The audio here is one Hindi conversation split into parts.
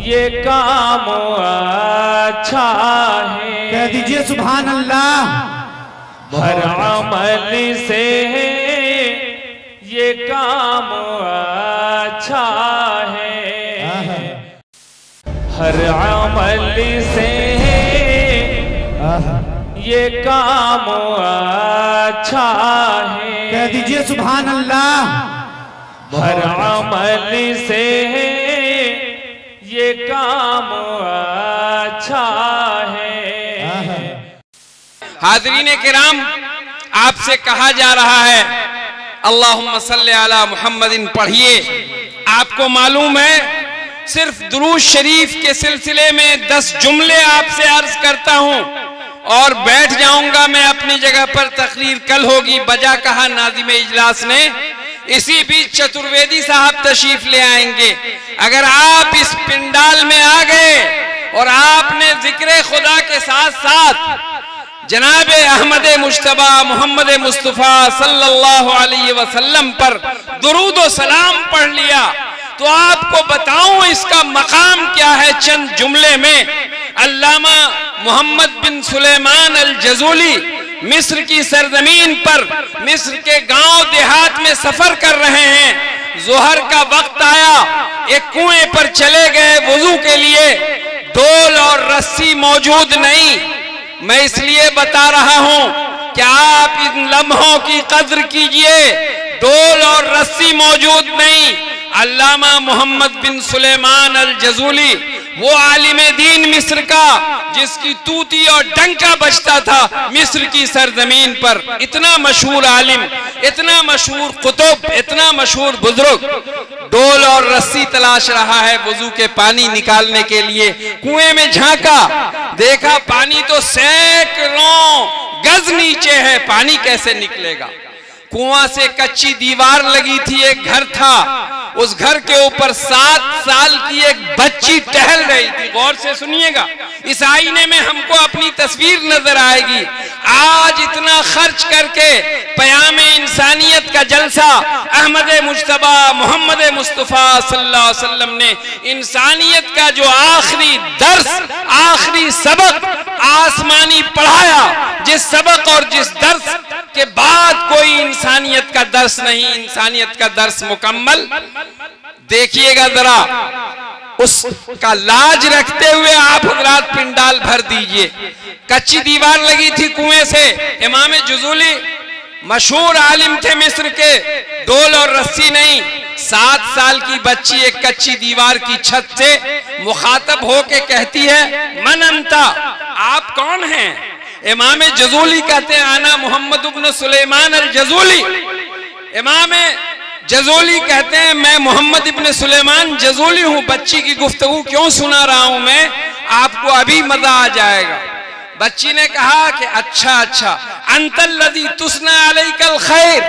ये काम अच्छा है। कह दीजिए सुभान अल्लाह। हर अमल से ये काम अच्छा है। हर अमल से ये काम अच्छा है। कह दीजिए सुभान अल्लाह। हर अमल से ये काम अच्छा है। हाज़रीन किराम, आपसे कहा जा रहा है अल्लाहुम्मा सल्ली अला मुहम्मदिन पढ़िए। आपको मालूम है सिर्फ दुरूद शरीफ के सिलसिले में 10 जुमले आपसे अर्ज करता हूं और बैठ जाऊंगा मैं अपनी जगह पर। तकरीर कल होगी, बजा कहा नाज़िम इजलास ने। इसी बीच चतुर्वेदी साहब तशरीफ ले आएंगे। अगर आप इस पिंडाल में आ गए और आपने जिक्र खुदा के साथ साथ जनाब अहमद मुश्तबा मोहम्मद मुस्तफ़ा सल्लल्लाहु अलैहि वसल्लम पर दुरूद व सलाम पढ़ लिया तो आपको बताऊं इसका मकाम क्या है। चंद जुमले में अल्लामा मोहम्मद बिन सुलेमान अल जज़ूली मिस्र की सरजमीन पर मिस्र के गांव देहात में सफर कर रहे हैं। जोहर का वक्त आया, एक कुएं पर चले गए वुजू के लिए। डोल और रस्सी मौजूद नहीं। मैं इसलिए बता रहा हूं कि आप इन लम्हों की कद्र कीजिए। डोल और रस्सी मौजूद नहीं। अल्लामा मोहम्मद बिन सुलेमान अल जज़ूली वो आलिम दीन मिस्र का जिसकी तूती और डंका बजता था मिस्र की सरजमीन पर। इतना मशहूर आलिम, इतना मशहूर कुतुब, इतना मशहूर बुजुर्ग डोल और रस्सी तलाश रहा है वजू के पानी निकालने के लिए। कुएं में झांका, देखा पानी तो सैकड़ों गज नीचे है, पानी कैसे निकलेगा। कुआं से कच्ची दीवार लगी थी, एक घर था, उस घर के ऊपर 7 साल की एक बच्ची टहल रही थी। गौर से सुनिएगा, इस आईने में हमको अपनी तस्वीर नजर आएगी। आज इतना खर्च करके पयाम इंसानियत का जलसा अहमद मुज्तबा मोहम्मद मुस्तफ़ा सल्लल्लाहु अलैहि वसल्लम ने इंसानियत का जो आखिरी दर्स, आखिरी सबक आसमानी पढ़ाया, जिस सबक और जिस दर्स के बाद कोई इंसानियत का दर्स नहीं, इंसानियत का दर्स मुकम्मल। देखिएगा जरा, उसका लाज रखते हुए आप हजरात पिंडाल भर दीजिए। कच्ची दीवार लगी थी कुएं से। इमाम जज़ूली मशहूर आलिम थे मिस्र के। डोल और रस्सी नहीं। 7 साल की बच्ची एक कच्ची दीवार की छत से मुखातब होके कहती है, मन अंता, आप कौन हैं? इमाम जज़ूली कहते हैं, आना मोहम्मद इब्न सुलेमान अल जज़ूली। इमाम जज़ूली कहते हैं, मैं मोहम्मद इब्न सुलेमान जज़ूली हूं। बच्ची की गुफ्तगू क्यों सुना रहा हूं मैं, आपको अभी मजा आ जाएगा। बच्ची ने कहा कि अच्छा अच्छा, अंतल्लज़ी तुस्ना अलैकल खैर,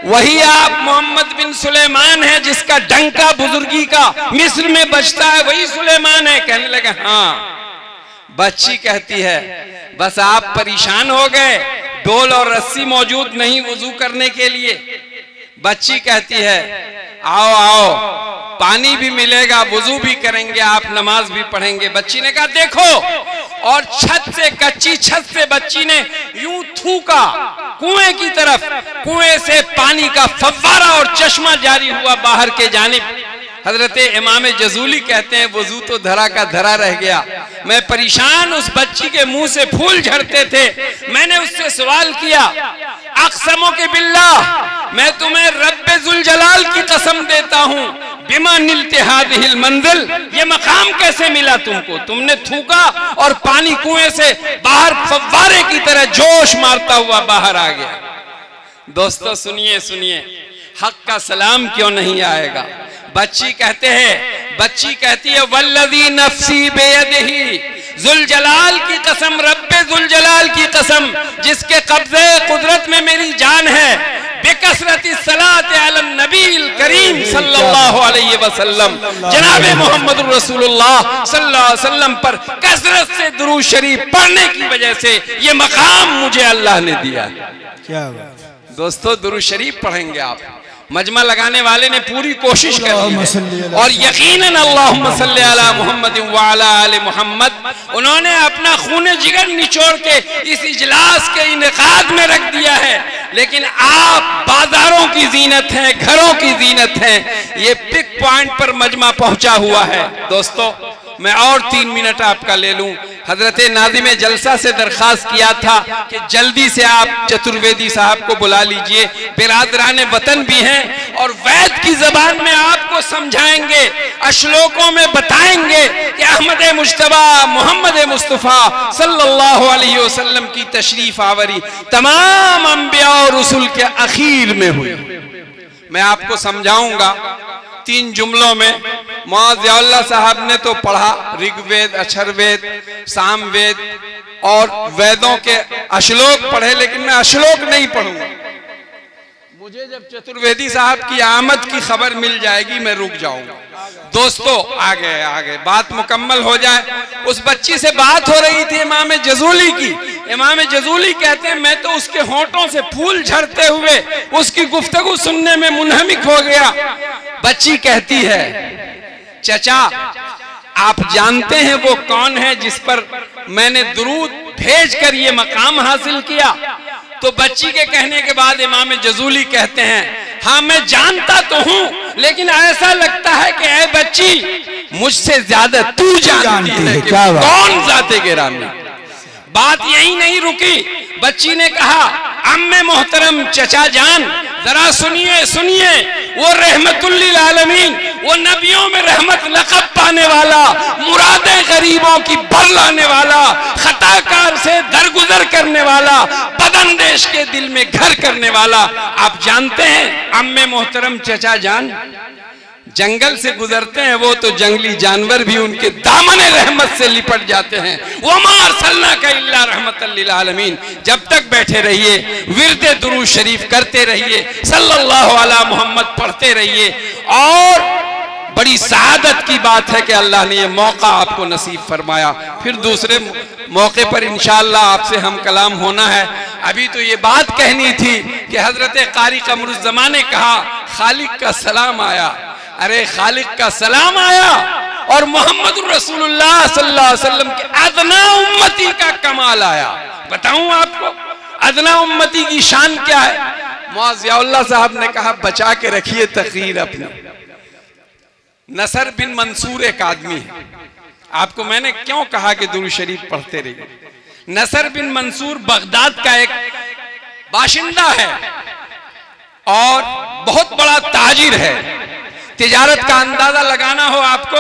वही आप मोहम्मद बिन सुलेमान है जिसका डंका बुजुर्गी का मिस्र में बजता है, वही सुलेमान है? कहने लगे हाँ। बच्ची कहती है, बस आप परेशान हो गए, डोल और रस्सी मौजूद नहीं वजू करने के लिए। बच्ची कहती है, आओ आओ, पानी भी मिलेगा, वजू भी करेंगे, आप नमाज भी पढ़ेंगे। बच्ची ने कहा देखो, और छत से, कच्ची छत से बच्ची ने यूं थूका कुएं की तरफ। कुएं से पानी का फव्वारा और चश्मा जारी हुआ बाहर के जानिब। हजरत इमाम जज़ूली कहते हैं, वजू तो धरा का धरा रह गया। मैं परेशान, उस बच्ची के मुंह से फूल झड़ते थे। मैंने उससे सवाल किया, अक़समो के बिल्लाह, मैं तुम्हें रब्बे ज़ुल जलाल की कसम देता हूँ, बिमा निलते हादिहिल मंजिल, ये मकाम कैसे मिला तुमको? तुमने थूका और पानी कुएं से बाहर फव्वारे की तरह जोश मारता हुआ बाहर आ गया। दोस्तों सुनिए सुनिए, हक का सलाम क्यों नहीं आएगा? बच्ची कहती है वल्लज़ी नफ्सी बेयदिही, ज़ुल जलाल की कसम, रब्बे ज़ुल जलाल की कसम, जिसके कब्ज़े कुदरत में मेरी जान है, बेकसरती सलात अला नबील करीम सल्लल्लाहु अलैहि वसल्लम, जनाबे मोहम्मद रसूलुल्लाह सल्लल्लाहु अलैहि वसल्लम पर कसरत से दुरूद शरीफ पढ़ने की वजह से ये मकाम मुझे अल्लाह ने दिया। क्या बात। दोस्तों दुरूद शरीफ पढ़ेंगे आप, मजमा लगाने वाले ने पूरी कोशिश कर ली और यकीनन अल्लाहुम्मा सल्ली अला मुहम्मद व अला आले मुहम्मद, उन्होंने अपना खून जिगर निचोड़ के इस इजलास के इनेकाद में रख दिया है। लेकिन आप बाजारों की जीनत हैं, घरों की जीनत हैं, ये पिक पॉइंट पर मजमा पहुंचा हुआ है। दोस्तों, मैं और 3 मिनट आपका ले लूं। हजरत नाज़िम जलसा से दरखास्त किया था कि जल्दी से आप चतुर्वेदी साहब को बुला लीजिए, बिरादरान वतन भी हैं और वैद की जबान में आपको समझाएंगे, अश्लोकों में बताएंगे कि अहमद मुज्तबा मोहम्मद मुस्तफ़ा सल्लल्लाहु अलैहि वसल्लम की तशरीफ आवरी तमाम अंबिया और रसूल के आखिर में हुई। मैं आपको समझाऊंगा 3 जुमलों में। मौज़ियाउल्लाह साहब ने तो पढ़ा ऋग्वेद, अथर्ववेद, सामवेद और वेदों के अश्लोक पढ़े, लेकिन मैं अश्लोक नहीं पढ़ूंगा। मुझे जब चतुर्वेदी साहब की आमद की खबर मिल जाएगी मैं रुक जाऊंगा। दोस्तों, आगे बात मुकम्मल हो जाए। उस बच्ची से बात हो रही थी इमाम जजूली की। इमाम जजूली कहते हैं मैं तो उसके होंठों से फूल झड़ते हुए उसकी गुफ्तगू सुनने में मुनहमिक हो गया। बच्ची कहती है, चचा आप जानते हैं वो कौन है जिस पर मैंने दुरूद भेजकर ये मकाम हासिल किया? तो बच्ची के कहने के बाद इमाम जजूली कहते हैं, हाँ मैं जानता तो हूं, लेकिन ऐसा लगता है कि ऐ बच्ची मुझसे ज्यादा तू जानती है कि कौन ज़ाते गिरामी। बात यही नहीं रुकी। बच्ची ने कहा, अम्मे मोहतरम चचा जान जरा सुनिए, वो रहमतुल्लिल आलमीन, वो नबियों में रहमत लक़ब पाने वाला, मुरादें गरीबों की भर लाने वाला, खताकार से दरगुजर करने वाला, बदअंदेश के दिल में घर करने वाला आप जानते हैं अम्मे मोहतरम चचा जान? जंगल से गुजरते हैं वो तो जंगली जानवर भी उनके दामन रहमत से लिपट जाते हैं। वो मार सल्ला का इल्ला रहमतल लिल आलमीन। जब तक बैठे रहिए, विरदे दुरूद शरीफ करते रहिए, सल्लल्लाहु अलैहि मोहम्मद पढ़ते रहिए। और बड़ी सआदत की बात है कि अल्लाह ने ये मौका आपको नसीब फरमाया। फिर दूसरे मौके पर इंशाअल्लाह आपसे हम कलाम होना है। अभी तो ये बात कहनी थी कि हजरत कारी कमरुज़्ज़मा ने कहा खालिक का सलाम आया। अरे खालिक का सलाम आया और मोहम्मद रसूलुल्लाह सल्लल्लाहु अलैहि वसल्लम के अदना उम्मती का कमाल आया। बताऊं आपको अदना उम्मती की शान क्या है? मौज़ियाउल्लाह साहब ने कहा, बचा के रखिए तकरीर अपनी। नसर बिन मंसूर एक आदमी है। आपको मैंने क्यों कहा कि दुरूद शरीफ पढ़ते रहिए? नसर बिन मंसूर बगदाद का एक बाशिंदा है और बहुत बड़ा ताजिर है। तिजारत का अंदाजा लगाना हो आपको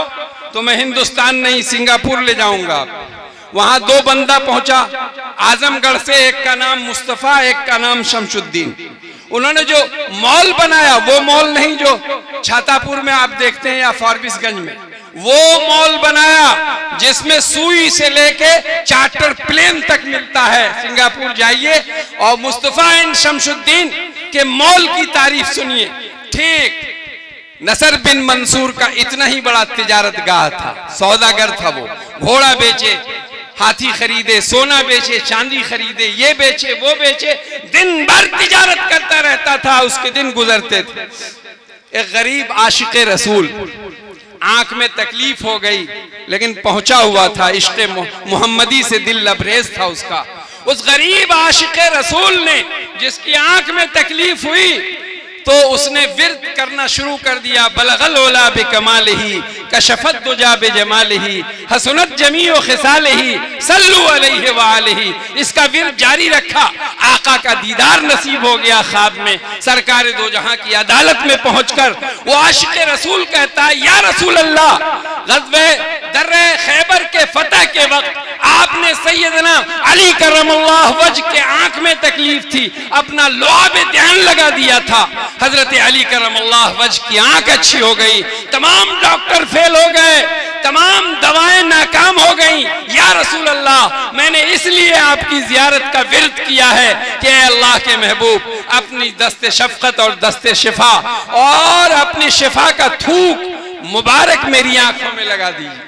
तो मैं हिंदुस्तान नहीं सिंगापुर ले जाऊंगा। वहां 2 बंदा पहुंचा आजमगढ़ से, एक का नाम मुस्तफा, एक का नाम शमशुद्दीन। उन्होंने जो मॉल बनाया वो मॉल नहीं जो छातापुर में आप देखते हैं या फारबिसगंज में, वो मॉल बनाया जिसमें सुई से लेके चार्टर प्लेन तक मिलता है। सिंगापुर जाइए और मुस्तफा एंड शमशुद्दीन के मॉल की तारीफ सुनिए। ठीक नसर बिन मंसूर का इतना ही बड़ा तिजारत गाह था, सौदागर था। वो घोड़ा बेचे, हाथी खरीदे, सोना बेचे, चांदी खरीदे, ये बेचे वो बेचे, दिन भर तिजारत करता रहता था। उसके दिन गुजरते थे। एक गरीब आशिक रसूल, आंख में तकलीफ हो गई लेकिन पहुंचा हुआ था, इश्क़ मोहम्मदी से दिल लबरेज था उसका। उस गरीब आशिक रसूल ने जिसकी आंख में तकलीफ हुई तो उसने विर्द करना शुरू कर दिया। बलगल ओला बिकमालिही कशफत दुजा बिजमालिही हसनत जमीओ खिसालिही सल्लु अलैहि व आलिही। इसका विर्द जारी रखा। आका का दीदार नसीब हो गया ख्वाब में। सरकार दो जहां की अदालत में पहुंचकर वो आशिक रसूल कहता है, या रसूल अल्लाह, ग़ज़वे दर्रे खैबर के फतह के वक्त आपने सैयदना अली करमल्लाहु वजह के आंख में तकलीफ थी, अपना लुआब ध्यान लगा दिया था। हजरत अली करमल्लाहु वजह की आंख अच्छी हो गई, तमाम डॉक्टर फेल हो गए, तमाम दवाएं नाकाम हो गई। या रसूल अल्लाह, मैंने इसलिए आपकी जियारत का विर्द किया है कि अल्लाह के महबूब अपनी दस्ते शफकत और दस्ते शिफा और अपनी शिफा का थूक मुबारक मेरी आंखों में लगा दीजिए।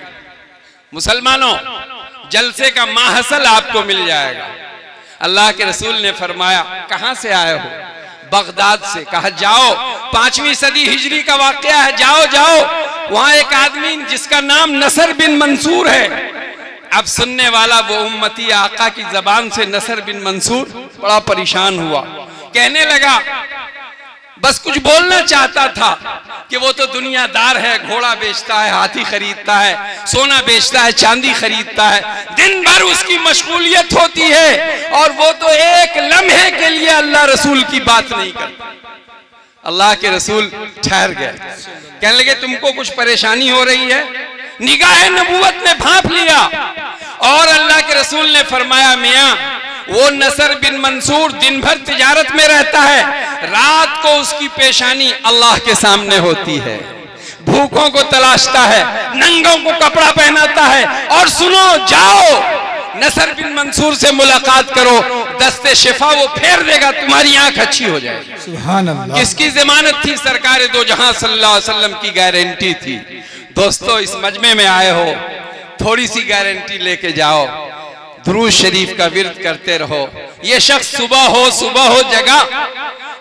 मुसलमानों, जलसे का माहसल आपको मिल जाएगा। अल्लाह के रसूल ने फरमाया, कहां से आए हो? बगदाद से। कहा जाओ 5वीं सदी हिजरी का वाकया है। जाओ जाओ, वहां एक आदमी जिसका नाम नसर बिन मंसूर है। अब सुनने वाला वो उम्मती आका की जबान से नसर बिन मंसूर बड़ा परेशान हुआ, कहने लगा, बस कुछ बोलना चाहता था कि वो तो दुनियादार है, घोड़ा बेचता है, हाथी खरीदता है, सोना बेचता है, चांदी खरीदता है, दिन भर उसकी मशगूलियत होती है और वो तो एक लम्हे के लिए अल्लाह रसूल की बात नहीं करता। अल्लाह के रसूल ठहर गए, कहने लगे, तुमको कुछ परेशानी हो रही है? निगाह नबूवत ने भांप लिया और अल्लाह के रसूल ने फरमाया, मियां, वो नसर बिन मंसूर दिन भर तिजारत में रहता है, रात को उसकी पेशानी अल्लाह के सामने होती है, भूखों को तलाशता है, नंगों को कपड़ा पहनाता है। और सुनो, जाओ नसर बिन मंसूर से मुलाकात करो, दस्ते शिफा वो फेर देगा, तुम्हारी आंख अच्छी हो जाएगी। सुभान अल्लाह। किसकी जमानत थी? सरकार दो जहां सल्लल्लाहु अलैहि वसल्लम की गारंटी थी। दोस्तों, इस मजमे में आए हो, थोड़ी सी गारंटी लेके जाओ, दुरूद शरीफ का विर्द करते रहो। ये शख्स सुबह हो जगा,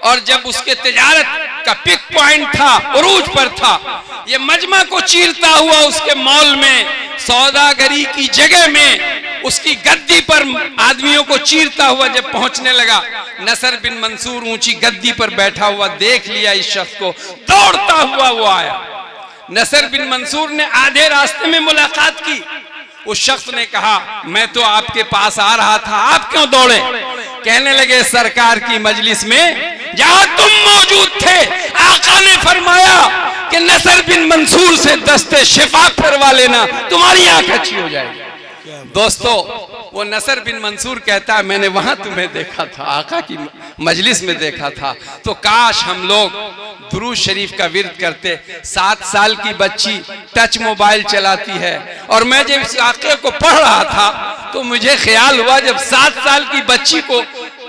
और जब उसके तिजारत का पिक पॉइंट था, उरूज पर था, ये मजमा को चीरता हुआ उसके मॉल में, सौदागरी की जगह में, उसकी गद्दी पर आदमियों को चीरता हुआ जब पहुंचने लगा, नसर बिन मंसूर ऊंची गद्दी पर बैठा हुआ देख लिया इस शख्स को, दौड़ता हुआ वो आया। नसर बिन मंसूर ने आधे रास्ते में मुलाकात की। उस शख्स ने कहा, मैं तो आपके पास आ रहा था, आप क्यों दौड़े? कहने लगे, सरकार की मजलिस में जहां तुम मौजूद थे, आका ने फरमाया कि नसर बिन मंसूर से दस्ते शिफा करवा लेना, तुम्हारी आंख अच्छी हो जाएगी। दोस्तों, वो नसर बिन मंसूर कहता है, मैंने वहां तुम्हें देखा था, आका की मजलिस में देखा था, तो काश हम लोग दुरूद शरीफ का विर्द करते। 7 साल की बच्ची टच मोबाइल चलाती है, और मैं जब इस वाक़े को पढ़ रहा था तो मुझे ख्याल हुआ, जब 7 साल की बच्ची को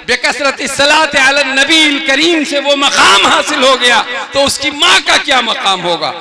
बेकसरत सलात अला नबी करीम से वो मकाम हासिल हो गया, तो उसकी माँ का क्या मकाम होगा।